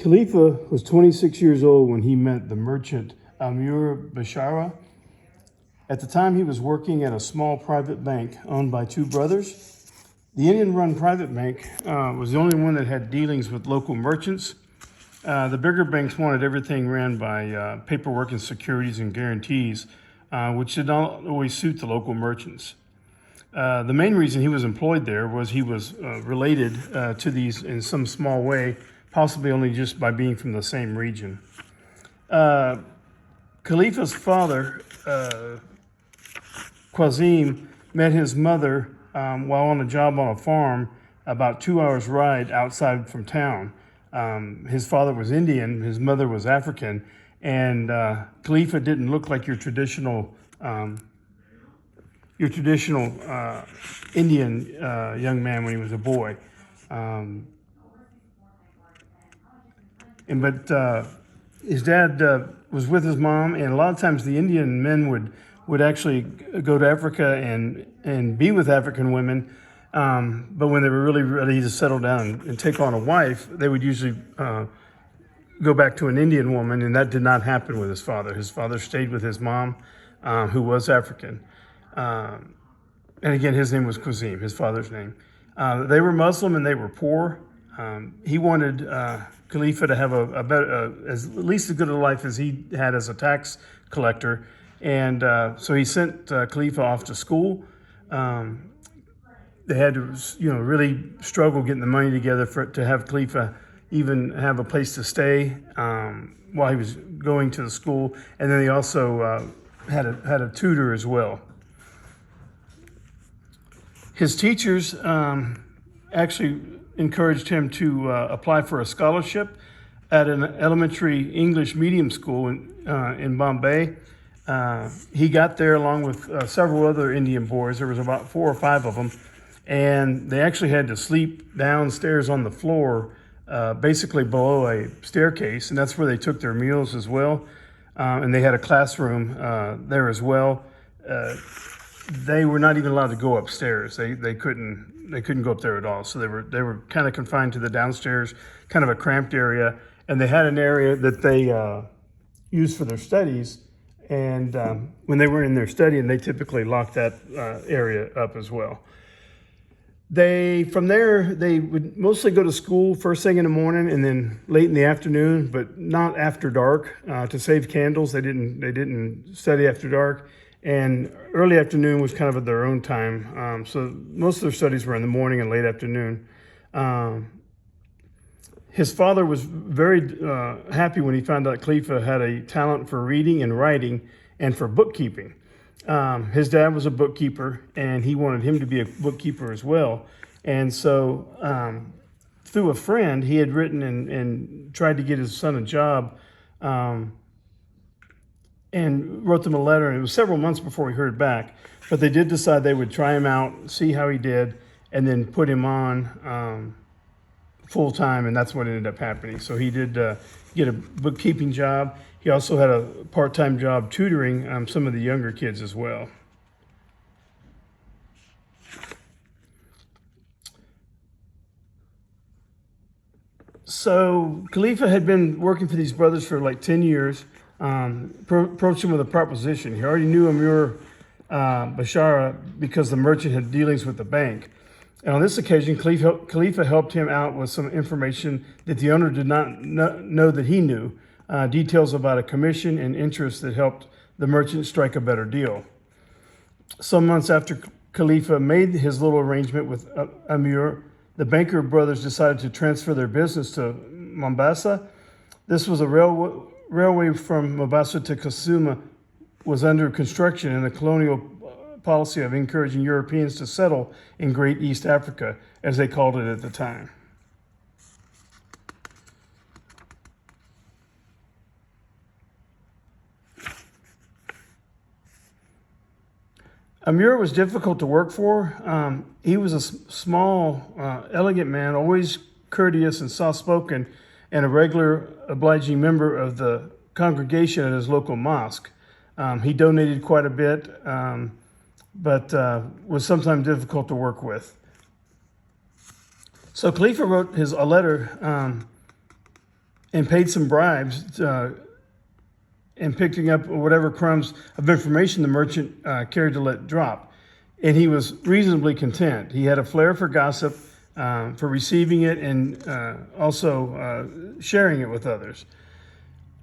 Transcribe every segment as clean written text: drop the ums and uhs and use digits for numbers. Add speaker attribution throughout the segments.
Speaker 1: Khalifa was 26 years old when he met the merchant Amir Bashara. At the time, he was working at a small private bank owned by two brothers. The Indian-run private bank was the only one that had dealings with local merchants. The bigger banks wanted everything ran by paperwork and securities and guarantees, which did not always suit the local merchants. The main reason he was employed there was he was related to these in some small way, possibly only just by being from the same region. Khalifa's father, Qasim, met his mother while on a job on a farm about 2 hours' ride outside from town. His father was Indian, his mother was African, and Khalifa didn't look like your traditional Indian young man when he was a boy. But his dad was with his mom, and a lot of times the Indian men would actually go to Africa and be with African women. But when they were really ready to settle down and take on a wife, they would usually go back to an Indian woman, and that did not happen with his father. His father stayed with his mom, who was African. And again, his name was Qasim, his father's name. They were Muslim and they were poor. He wanted Khalifa to have a better, at least as good a life as he had as a tax collector. And so he sent Khalifa off to school. They had to, really struggle getting the money together to have Khalifa even have a place to stay while he was going to the school. And then he also had a tutor as well. His teachers actually encouraged him to apply for a scholarship at an elementary English medium school in Bombay. He got there along with several other Indian boys. There was about 4 or 5 of them. And they actually had to sleep downstairs on the floor, basically below a staircase. And that's where they took their meals as well. And they had a classroom there as well. They were not even allowed to go upstairs. They couldn't go up there at all. So they were kind of confined to the downstairs, kind of a cramped area. And they had an area that they used for their studies. And when they were in their studying, they typically locked that area up as well. From there, they would mostly go to school first thing in the morning and then late in the afternoon, but not after dark. To save candles, they didn't study after dark. And early afternoon was kind of at their own time. So most of their studies were in the morning and late afternoon. His father was very happy when he found out Khalifa had a talent for reading and writing and for bookkeeping. His dad was a bookkeeper, and he wanted him to be a bookkeeper as well. And so through a friend, he had written and tried to get his son a job and wrote them a letter. And it was several months before he heard back. But they did decide they would try him out, see how he did, and then put him on full time, and that's what ended up happening. So he did get a bookkeeping job. He also had a part-time job tutoring some of the younger kids as well. So Khalifa had been working for these brothers for like 10 years. Approached him with a proposition. He already knew Amir Bashara because the merchant had dealings with the bank. And on this occasion, Khalifa helped him out with some information that the owner did not know that he knew, details about a commission and interest that helped the merchant strike a better deal. Some months after Khalifa made his little arrangement with Amir, the banker brothers decided to transfer their business to Mombasa. This was a railway from Mombasa to Kisumu was under construction, and the colonial policy of encouraging Europeans to settle in Great East Africa, as they called it at the time. Amir was difficult to work for. He was a small, elegant man, always courteous and soft-spoken, and a regular obliging member of the congregation at his local mosque. He donated quite a bit, but was sometimes difficult to work with. So Khalifa wrote a letter and paid some bribes and picking up whatever crumbs of information the merchant cared to let drop. And he was reasonably content. He had a flair for gossip, for receiving it, and also sharing it with others.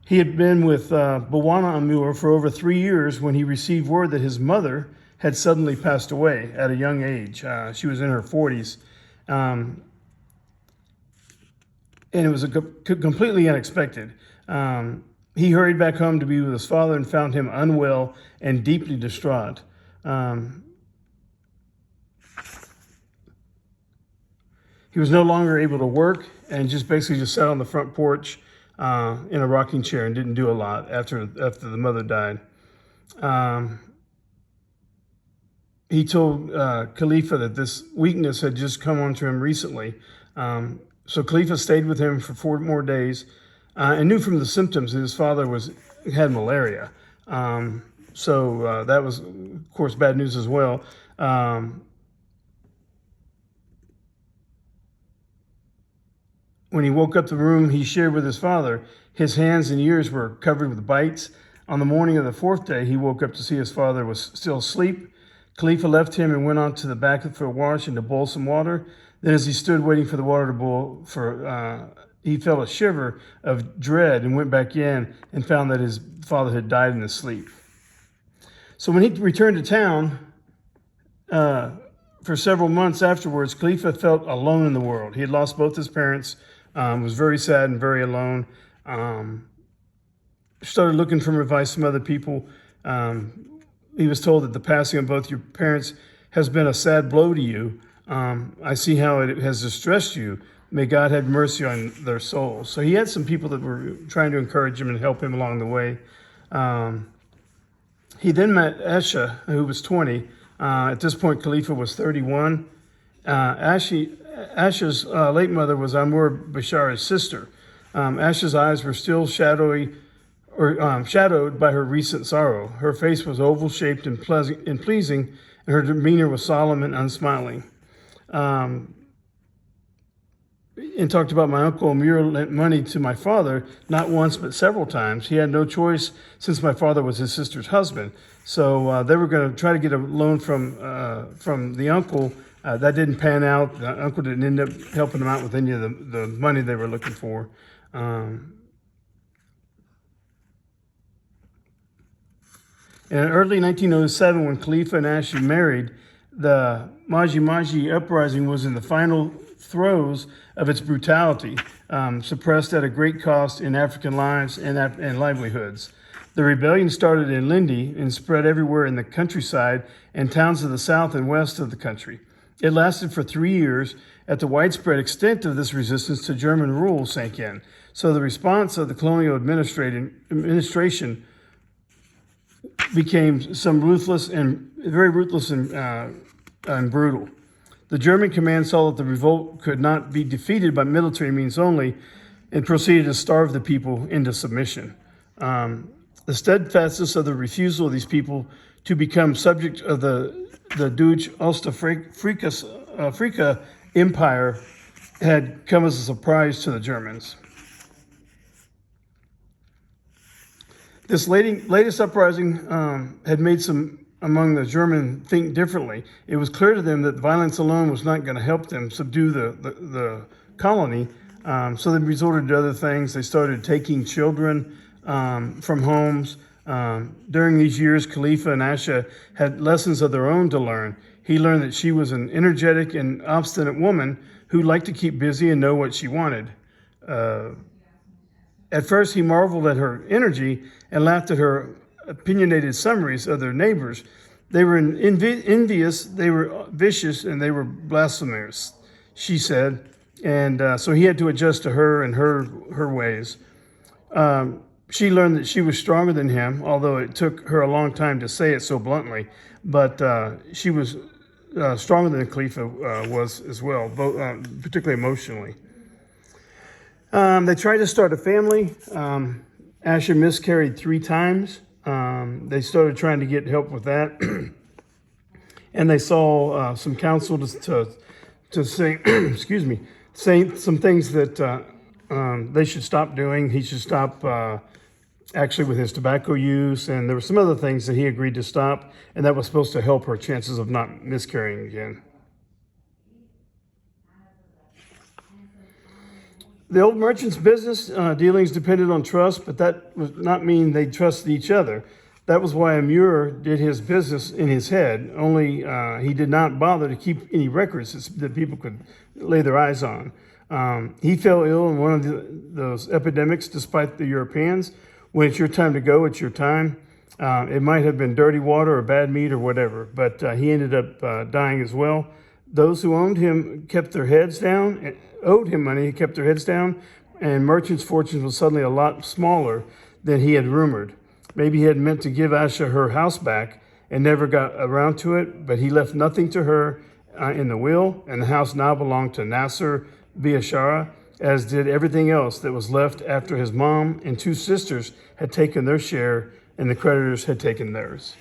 Speaker 1: He had been with Bwana Amur for over 3 years when he received word that his mother had suddenly passed away at a young age. She was in her 40s. And it was completely unexpected. He hurried back home to be with his father and found him unwell and deeply distraught. He was no longer able to work and basically sat on the front porch in a rocking chair and didn't do a lot after the mother died. He told Khalifa that this weakness had just come onto him recently. So Khalifa stayed with him for 4 more days and knew from the symptoms that his father had malaria. So that was, of course, bad news as well. When he woke up the room he shared with his father, his hands and ears were covered with bites. On the morning of the 4th day, he woke up to see his father was still asleep. Khalifa left him and went on to the back for a wash and to boil some water. Then as he stood waiting for the water to boil, he felt a shiver of dread and went back in and found that his father had died in his sleep. So when he returned to town, for several months afterwards, Khalifa felt alone in the world. He had lost both his parents, was very sad and very alone. Started looking for advice from other people. He was told that the passing of both your parents has been a sad blow to you. I see how it has distressed you. May God have mercy on their souls. So he had some people that were trying to encourage him and help him along the way. He then met Asha, who was 20. At this point, Khalifa was 31. Asha's late mother was Amur Bashar's sister. Asha's eyes were still shadowed by her recent sorrow. Her face was oval-shaped and pleasing, and her demeanor was solemn and unsmiling. And talked about my uncle Amir lent money to my father, not once but several times. He had no choice since my father was his sister's husband. So they were going to try to get a loan from the uncle. That didn't pan out. The uncle didn't end up helping them out with any of the money they were looking for. In early 1907, when Khalifa and Ashley married, the Maji uprising was in the final throes of its brutality, suppressed at a great cost in African lives and livelihoods. The rebellion started in Lindi and spread everywhere in the countryside and towns of the south and west of the country. It lasted for 3 years as the widespread extent of this resistance to German rule sank in. So the response of the colonial administration became very ruthless and brutal. The German command saw that the revolt could not be defeated by military means only and proceeded to starve the people into submission. The steadfastness of the refusal of these people to become subject of the Deutsche Ostafrika Empire had come as a surprise to the Germans. This latest uprising had made some among the German think differently. It was clear to them that violence alone was not going to help them subdue the colony, so they resorted to other things. They started taking children from homes. During these years, Khalifa and Asha had lessons of their own to learn. He learned that she was an energetic and obstinate woman who liked to keep busy and know what she wanted. At first, he marveled at her energy and laughed at her opinionated summaries of their neighbors. They were envious, they were vicious, and they were blasphemous, she said. And so he had to adjust to her and her ways. She learned that she was stronger than him, although it took her a long time to say it so bluntly. But she was stronger than Khalifa was as well, particularly emotionally. They tried to start a family. Asher miscarried 3 times. They started trying to get help with that. And they saw some counsel to say, say some things that they should stop doing. He should stop actually with his tobacco use, and there were some other things that he agreed to stop, and that was supposed to help her chances of not miscarrying again. The old merchant's business dealings depended on trust, but that would not mean they trusted each other. That was why Amur did his business in his head, only he did not bother to keep any records that people could lay their eyes on. He fell ill in one of those epidemics despite the Europeans. When it's your time to go, it's your time. It might have been dirty water or bad meat or whatever, but he ended up dying as well. Those who owned him kept their heads down, owed him money, kept their heads down, and merchant's fortune was suddenly a lot smaller than he had rumored. Maybe he had meant to give Asha her house back and never got around to it, but he left nothing to her in the will, and the house now belonged to Nasser Biashara, as did everything else that was left after his mom and two sisters had taken their share and the creditors had taken theirs.